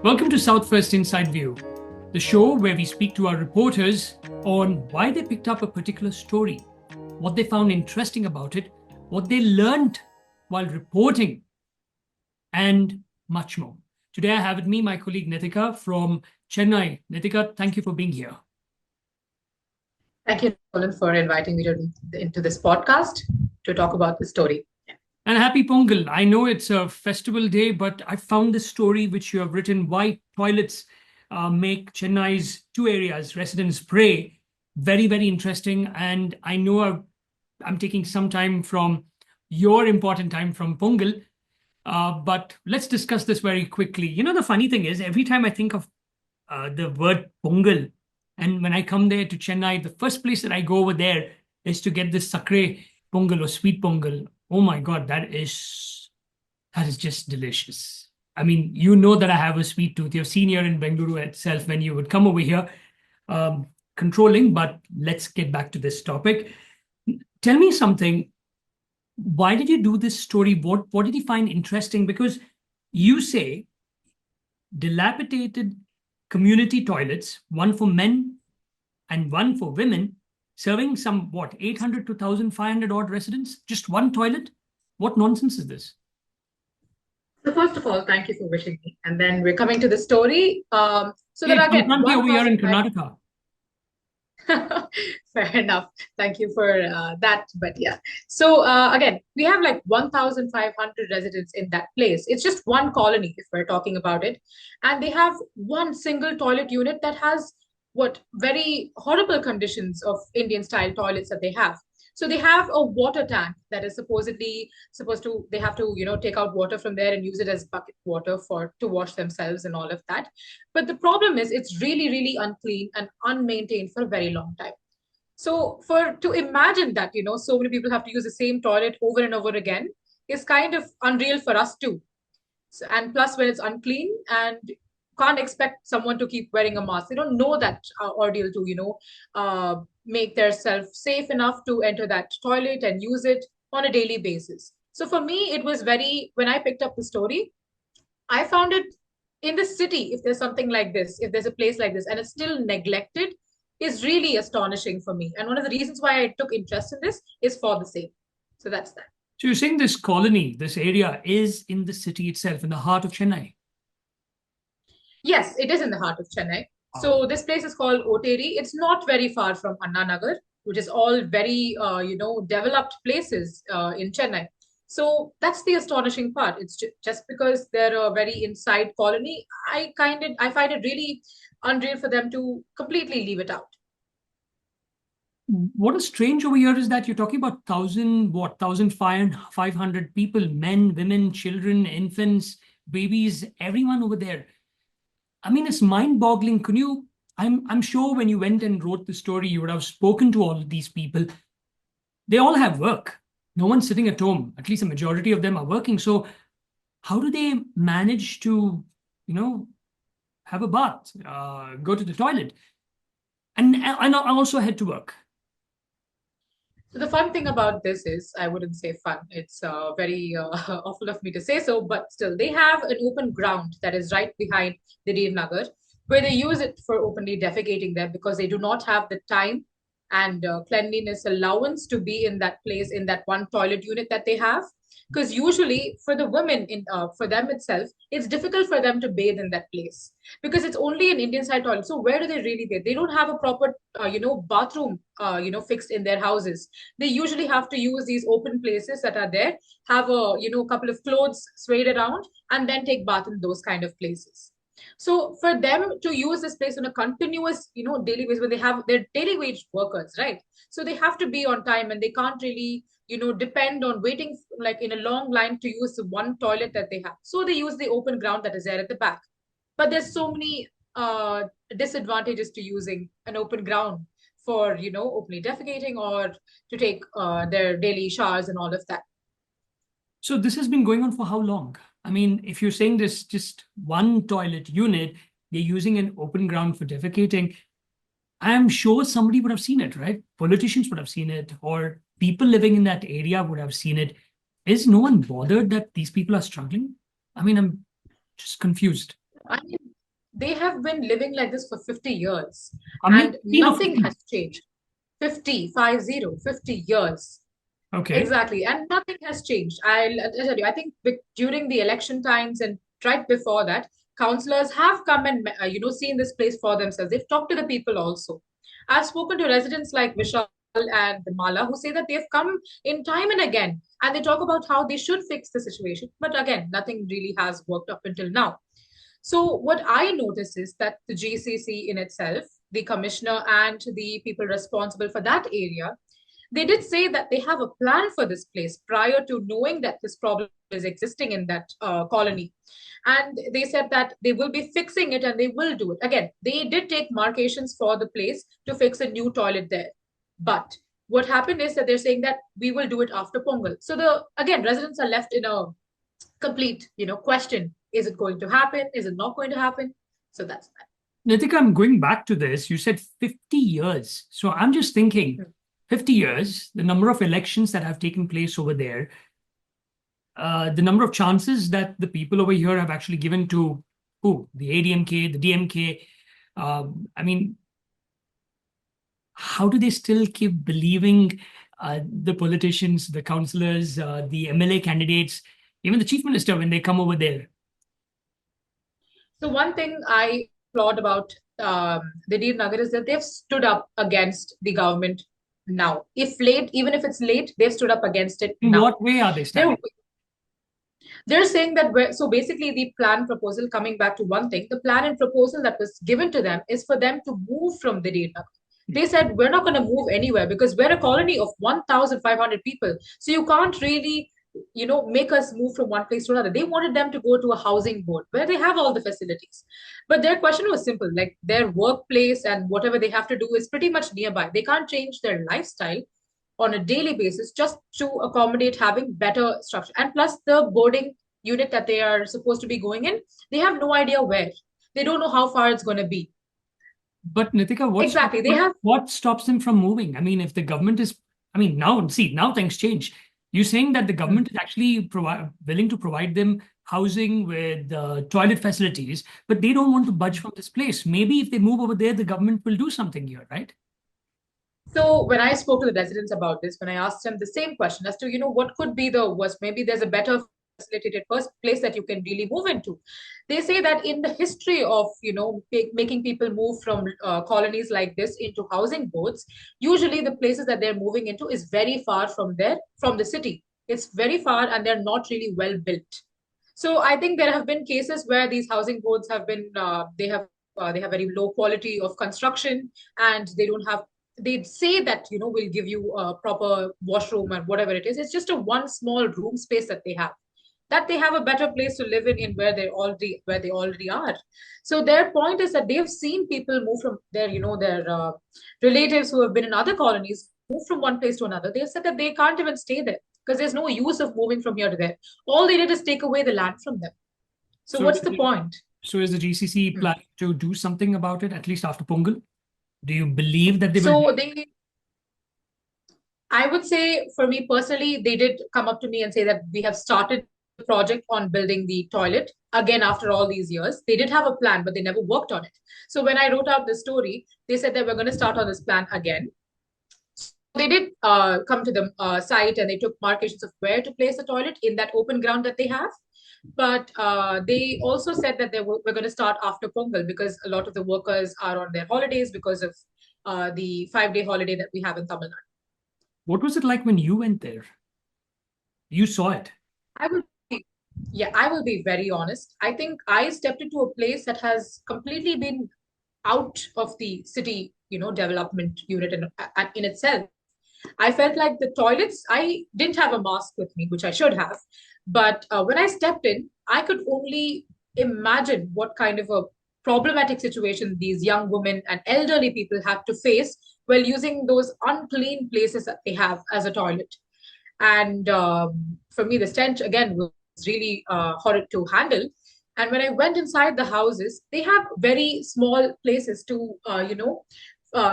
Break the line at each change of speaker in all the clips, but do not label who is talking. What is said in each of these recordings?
Welcome to Southwest Inside View, the show where we speak to our reporters on why they picked up a particular story, what they found interesting about it, what they learned while reporting, and much more. Today I have with me my colleague Nitika from Chennai. Nitika, thank you for being here.
Thank you, Nolan, for inviting me into this podcast to talk about the story.
And happy Pongal. I know it's a festival day, but I found this story which you have written, Why Toilets Make Chennai's two areas, residents pray, very, very interesting. And I know I'm taking some time from your important time from Pongal, but let's discuss this very quickly. You know, the funny thing is, every time I think of the word Pongal, and when I come there to Chennai, the first place that I go over there is to get this sakre Pongal or sweet Pongal. Oh my God, that is just delicious. I mean, you know that I have a sweet tooth. You've seen here in Bengaluru itself when you would come over here, controlling. But let's get back to this topic. Tell me something. Why did you do this story? What did you find interesting? Because you say dilapidated community toilets, one for men and one for women, serving some, 800 to 1,500 odd residents? Just one toilet? What nonsense is this?
So first of all, thank you for wishing me. And then we're coming to the story. So
Hey,
that again,
Sankranti over here in Karnataka.
Fair enough. Thank you for that. But yeah. So again, we have like 1,500 residents in that place. It's just one colony if we're talking about it. And they have one single toilet unit that has what very horrible conditions of Indian style toilets that they have. So they have a water tank that is supposedly supposed to, they have to, take out water from there and use it as bucket water for to wash themselves and all of that. But the problem is it's really, really unclean and unmaintained for a very long time. So for to imagine that, so many people have to use the same toilet over and over again is kind of unreal for us too. So, and plus when it's unclean and can't expect someone to keep wearing a mask. They don't know that ordeal to, make themselves safe enough to enter that toilet and use it on a daily basis. So for me, it was very, when I picked up the story, I found it in the city, if there's something like this, if there's a place like this, and it's still neglected, is really astonishing for me. And one of the reasons why I took interest in this is for the same. So that's that.
So you're saying this colony, this area is in the city itself, in the heart of Chennai?
Yes, it is in the heart of Chennai. So this place is called Oteri. It's not very far from Anna Nagar, which is all very, developed places in Chennai. So that's the astonishing part. It's just because they're a very inside colony, I find it really unreal for them to completely leave it out.
What is strange over here is that you're talking about 1,500 people, men, women, children, infants, babies, everyone over there. I mean, it's mind-boggling. I'm sure when you went and wrote the story, you would have spoken to all of these people. They all have work. No one's sitting at home. At least a majority of them are working. So how do they manage to, have a bath, go to the toilet, and also head to work?
So the fun thing about this is, I wouldn't say fun. It's very awful of me to say so, but still, they have an open ground that is right behind the Thideer Nagar, where they use it for openly defecating there because they do not have the time and cleanliness allowance to be in that place in that one toilet unit that they have. Because usually for the women in for them itself, it's difficult for them to bathe in that place because it's only an Indian side toilet. So where do they really bathe? They don't have a proper bathroom fixed in their houses. They usually have to use these open places that are there, have a couple of clothes swayed around, and then take bath in those kind of places. So for them to use this place on a continuous, daily basis, when they have their daily wage workers, right? So they have to be on time and they can't really, depend on waiting like in a long line to use the one toilet that they have. So they use the open ground that is there at the back. But there's so many disadvantages to using an open ground for, openly defecating or to take their daily showers and all of that.
So this has been going on for how long? I mean, if you're saying this just one toilet unit, they're using an open ground for defecating, I'm sure somebody would have seen it, right? Politicians would have seen it, or people living in that area would have seen it. Is no one bothered that these people are struggling? I mean, I'm just confused.
I mean, they have been living like this for 50 years
A mere
and
15 or
nothing
50.
has changed. 50, 50, 50 years.
Okay.
Exactly. And nothing has changed. I'll tell you, I think during the election times and right before that, councillors have come and, seen this place for themselves. They've talked to the people also. I've spoken to residents like Vishal and Mala who say that they've come in time and again and they talk about how they should fix the situation. But again, nothing really has worked up until now. So what I notice is that the GCC in itself, the commissioner and the people responsible for that area, they did say that they have a plan for this place prior to knowing that this problem is existing in that colony. And they said that they will be fixing it and they will do it. Again, they did take markations for the place to fix a new toilet there. But what happened is that they're saying that we will do it after Pongal. So the again, residents are left in a complete, question. Is it going to happen? Is it not going to happen? So that's that.
Nitika, I'm going back to this. You said 50 years. So I'm just thinking 50 years, the number of elections that have taken place over there, the number of chances that the people over here have actually given to who? The ADMK, the DMK. I mean, how do they still keep believing the politicians, the councillors, the MLA candidates, even the chief minister when they come over there?
So one thing I applaud about the Deer Nagar is that they've stood up against the government now. If late, even if it's late, they've stood up against it
In
now.
what way are they
They're
standing?
they're saying that so basically the plan proposal, coming back to one thing, the plan and proposal that was given to them is for them to move from the Nagar. They said we're not going to move anywhere because we're a colony of 1,500 people. So you can't really, make us move from one place to another. They wanted them to go to a housing board where they have all the facilities. But their question was simple, like their workplace and whatever they have to do is pretty much nearby. They can't change their lifestyle on a daily basis just to accommodate having better structure. And plus the boarding unit that they are supposed to be going in, they have no idea where. They don't know how far it's going to be.
But Nitika,
Exactly. They have
what stops them from moving? I mean, if the government is, I mean, now things change. You're saying that the government is actually willing to provide them housing with toilet facilities, but they don't want to budge from this place. Maybe if they move over there, the government will do something here, right?
So when I spoke to the residents about this, when I asked them the same question as to, what could be the worst, maybe there's a better facilitated first place that you can really move into. They say that in the history of, making people move from colonies like this into housing boards, usually the places that they're moving into is very far from the city. It's very far and they're not really well built. So I think there have been cases where these housing boards have been, they have very low quality of construction and they say that we'll give you a proper washroom and whatever it is. It's just a one small room space that they have a better place to live in where they already are. So their point is that they've seen people move from their relatives who have been in other colonies move from one place to another. They said that they can't even stay there because there's no use of moving from here to there. All they did is take away the land from them. So
So,
what's the point?
so is the GCC
Hmm.
planning to do something about it, at least after Pongal? Do you believe that they will?
So I would say for me personally, they did come up to me and say that we have started the project on building the toilet again after all these years. They did have a plan, but they never worked on it. So when I wrote out the story, they said that we're going to start on this plan again. They did come to the site and they took markations of where to place the toilet in that open ground that they have. But they also said that we're going to start after Pongal because a lot of the workers are on their holidays because of the 5-day holiday that we have in Tamil Nadu.
What was it like when you went there? You saw it.
I will be, yeah, I will be very honest. I think I stepped into a place that has completely been out of the city, development unit in itself. I felt like the toilets, I didn't have a mask with me, which I should have. But when I stepped in, I could only imagine what kind of a problematic situation these young women and elderly people have to face while using those unclean places that they have as a toilet. And for me, the stench again was really horrid to handle. And when I went inside the houses, they have very small places to,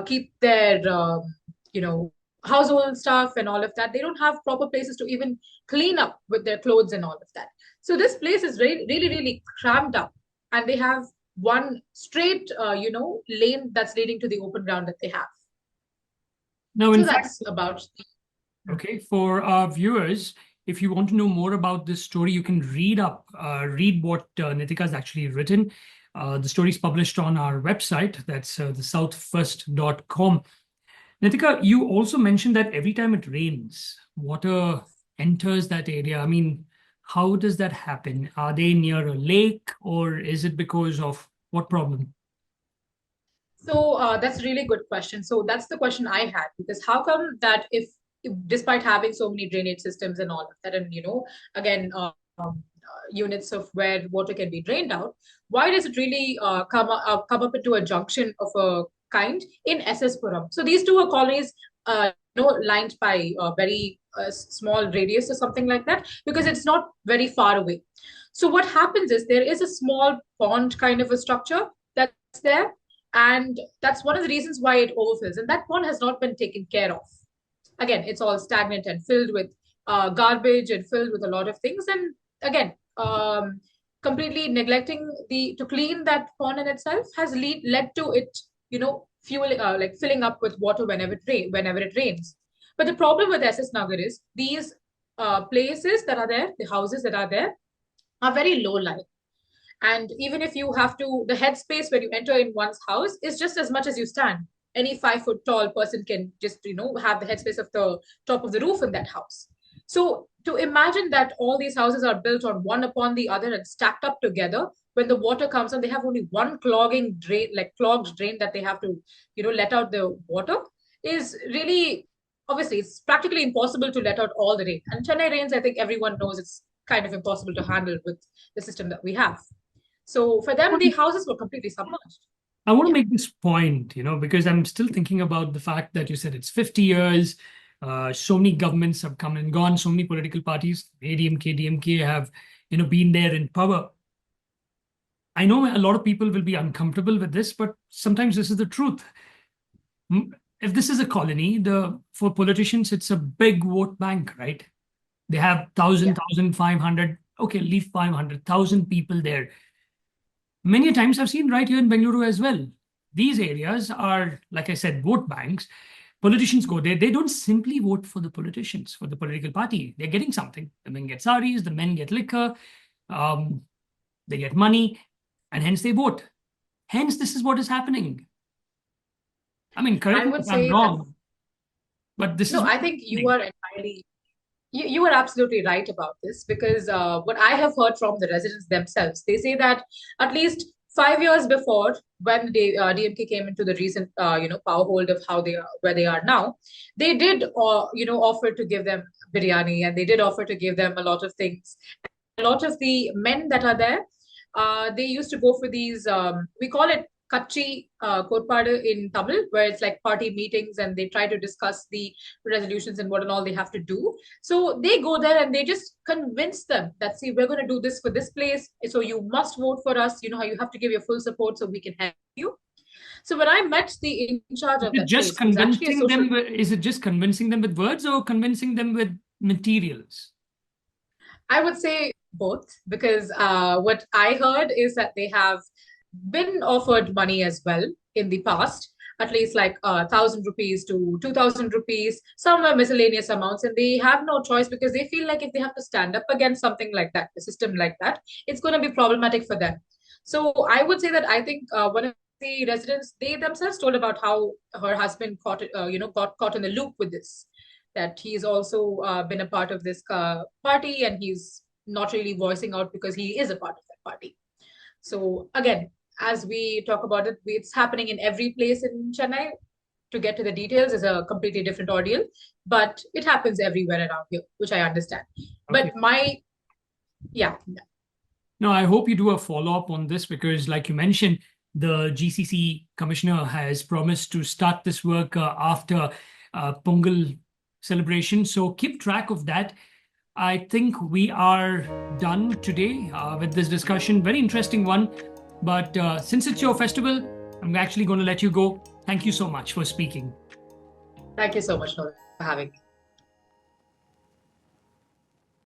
keep their, household stuff and all of that. They don't have proper places to even clean up with their clothes and all of that. So this place is really, really, really crammed up. And they have one straight, lane that's leading to the open ground that they have.
Now,
So
in fact,
that's about.
okay, for our viewers, if you want to know more about this story, you can read what Nitika has actually written. The story is published on our website, that's thesouthfirst.com. Nitika, you also mentioned that every time it rains, water enters that area. I mean, how does that happen? Are they near a lake, or is it because of what problem?
So that's a really good question. So that's the question I had, because how come that if despite having so many drainage systems and all of that, and again, units of where water can be drained out, why does it really come up into a junction of a kind in SS Puram? So these two are colonies, lined by a very small radius or something like that, because it's not very far away. So what happens is there is a small pond kind of a structure that's there, and that's one of the reasons why it overfills. And that pond has not been taken care of. Again, it's all stagnant and filled with garbage and filled with a lot of things. And again, completely neglecting the to clean that pond in itself has led to it, fuel like filling up with water whenever it rains. But the problem with SS Nagar is these places that are there, the houses that are there, are very low lying. And even if you have to, the headspace where you enter in one's house is just as much as you stand. Any 5 foot tall person can just, have the headspace of the top of the roof in that house. So to imagine that all these houses are built on one upon the other and stacked up together, when the water comes and they have only one clogging drain, like clogged drain that they have to, let out the water, is really, obviously, it's practically impossible to let out all the rain. And Chennai rains, I think everyone knows it's kind of impossible to handle with the system that we have. So for them, the houses were completely submerged.
I want to
Yeah.
make this point, because I'm still thinking about the fact that you said it's 50 years. So many governments have come and gone. So many political parties, ADMK, DMK, have, been there in power. I know a lot of people will be uncomfortable with this, but sometimes this is the truth. If this is a colony, for politicians, it's a big vote bank, right? They have 1,000,
Yeah.
1,500, okay, leave 500,000 people there. Many times I've seen right here in Bengaluru as well. These areas are, like I said, vote banks. Politicians go there. They don't simply vote for the politicians, for the political party. They're getting something. The men get saris, the men get liquor, um, they get money, and hence they vote. Hence, this is what is happening. I mean, correct
I
me
would
if I'm
say that,
wrong, but this is
no,
what's
I think you
happening.
are entirely, you are absolutely right about this, because what I have heard from the residents themselves, they say that at least 5 years before, when DMK came into the recent, power hold of how they are, where they are now, they did, offer to give them biryani, and they did offer to give them a lot of things. A lot of the men that are there, they used to go for these, we call it Kachi Korpadu in Tamil, where it's like party meetings and they try to discuss the resolutions and what and all they have to do. So they go there and they just convince them that, see, we're going to do this for this place. So you must vote for us. You know how you have to give your full support so we can help you. So when I met the in charge
Is
of
it
that
just
place, who's actually a
convincing
social,
them? Is it just convincing them with words or convincing them with materials?
I would say both, because what I heard is that they have been offered money as well in the past, at least like 1,000 rupees to 2,000 rupees, some are miscellaneous amounts, and they have no choice because they feel like if they have to stand up against something like that, a system like that, it's going to be problematic for them. So I would say that I think one of the residents, they themselves told about how her husband got caught in the loop with this, that he's also been a part of this party, and he's not really voicing out because he is a part of that party. So again, as we talk about it, it's happening in every place in Chennai. To get to the details is a completely different ordeal, but it happens everywhere around here, which I understand.
Okay.
But my, yeah,
Now, I hope you do a follow up on this because, like you mentioned, the GCC commissioner has promised to start this work after Pongal celebration. So keep track of that. I think we are done today with this discussion. Very interesting one. But since it's your festival, I'm actually going to let you go. Thank you so much for speaking.
thank you so much for having me.